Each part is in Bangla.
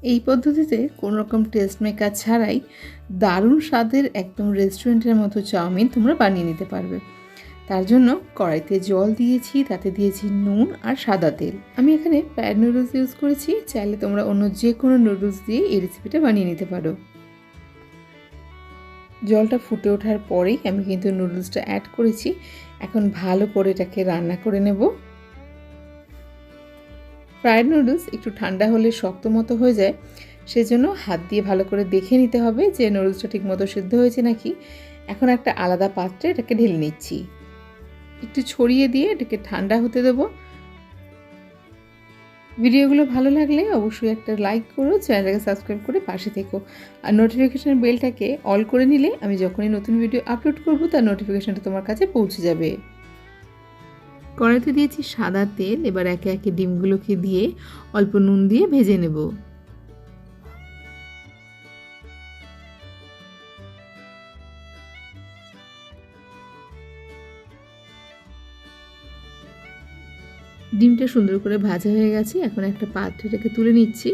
এই পদ্ধতিতে কোনো রকম টেস্ট মেকার ছাড়াই দারুণ স্বাদের একদম রেস্টুরেন্টের মতো চাউমিন তোমরা বানিয়ে নিতে পারবে। তার জন্য কড়াইতে জল দিয়েছি, তাতে দিয়েছি নুন আর সাদা তেল। আমি এখানে প্যাড নুডলস ইউজ করেছি, চাইলে তোমরা অন্য যে কোনো নুডলস দিয়ে এই রেসিপিটা বানিয়ে নিতে পারো। জলটা ফুটে ওঠার পরেই আমি কিন্তু নুডলসটা অ্যাড করেছি। এখন ভালো করে এটাকে রান্না করে নেব। ফ্রায়েড নুডলস একটু ঠান্ডা হলে শক্ত মতো হয়ে যায়, সেজন্য হাত দিয়ে ভালো করে দেখে নিতে হবে যে নুডলসটা ঠিকমতো সিদ্ধ হয়েছে নাকি। এখন একটা আলাদা পাত্রে এটাকে ঢেলে নিচ্ছি, একটু ছড়িয়ে দিয়ে এটাকে ঠান্ডা হতে দেবো। ভিডিওগুলো ভালো লাগলে অবশ্যই একটা লাইক করো, চ্যানেলটাকে সাবস্ক্রাইব করে পাশে থেকো, আর নোটিফিকেশান বেলটাকে অল করে নিলে আমি যখনই নতুন ভিডিও আপলোড করব তার নোটিফিকেশানটা তোমার কাছে পৌঁছে যাবে। কড়াইতে দিয়েছি সাদা তেল, এবার একে একে ডিমগুলোকে দিয়ে অল্প নুন দিয়ে ভেজে নেব। ডিমটা সুন্দর করে ভাজা হয়ে গেছে, এখন একটা পাত্রে এটাকে তুলে নিচ্ছি।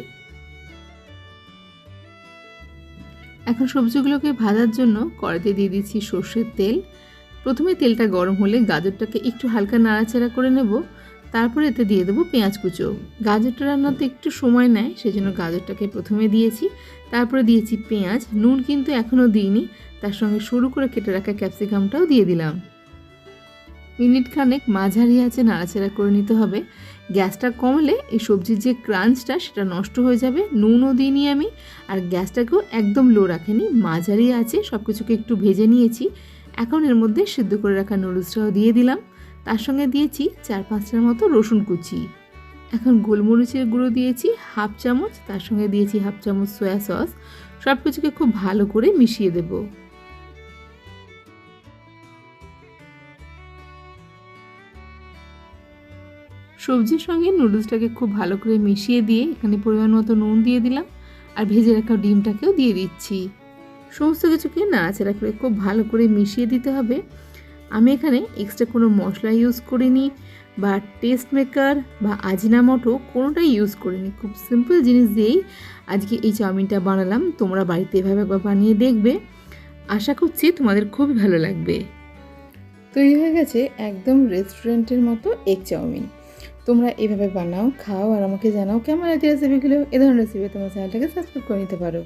এখন সবজিগুলোকে ভাজার জন্য কড়াইতে দিয়ে দিচ্ছি সর্ষের তেল। প্রথমে তেলটা গরম হলে গাজরটাকে একটু হালকা নাড়াচাড়া করে নেব, তারপরে এতে দিয়ে দেবো পেঁয়াজ কুচো। গাজরটা রান্নাতে একটু সময় নেয়, সেজন্য গাজরটাকে প্রথমে দিয়েছি, তারপরে দিয়েছি পেঁয়াজ। নুন কিন্তু এখনও দিইনি, তার সঙ্গে সরু করে কেটে রাখা ক্যাপসিকামটাও দিয়ে দিলাম। মিনিট খানেক মাঝারি আঁচে নাড়াচাড়া করে নিতে হবে। গ্যাসটা কমলে এই সবজির যে ক্রাঞ্চটা সেটা নষ্ট হয়ে যাবে। নুনও দিইনি আমি, আর গ্যাসটাকেও একদম লো রাখেনি, মাঝারি আঁচে সব কিছুকে একটু ভেজে নিয়েছি। এখন এর মধ্যে সিদ্ধ করে রাখা নুডলসটাও দিয়ে দিলাম, তার সঙ্গে দিয়েছি 4-5টার মতো রসুন কুচি। এখন গোলমরিচের গুঁড়ো দিয়েছি হাফ চামচ, তার সঙ্গে দিয়েছি হাফ চামচ সয়া সস। সব কিছুকে খুব ভালো করে মিশিয়ে দেবো। সবজির সঙ্গে নুডলসটাকে খুব ভালো করে মিশিয়ে দিয়ে এখানে পরিমাণ মতো নুন দিয়ে দিলাম, আর ভেজে রাখা ডিমটাকেও দিয়ে দিচ্ছি। সমস্ত কিছুকে নাড়াচাড়া করে খুব ভালো করে মিশিয়ে দিতে হবে। আমি এখানে এক্সট্রা কোনো মশলা ইউজ করিনি, বা টেস্ট মেকার বা আজিনামোটো কোনোটাই ইউজ করিনি। খুব সিম্পল জিনিস দিয়েই আজকে এই চাউমিনটা বানালাম। তোমরা বাড়িতে এভাবে একবার বানিয়ে দেখবে, আশা করছি তোমাদের খুবই ভালো লাগবে। তৈরি হয়ে গেছে একদম রেস্টুরেন্টের মতো এগ চাউমিন। তোমরা এভাবে বানাও, খাও, আর আমাকে জানাও কেমন আছে রেসিপিগুলো। এ ধরনের রেসিপি তোমার চ্যানেলটাকে সাবস্ক্রাইব করে নিতে পারো।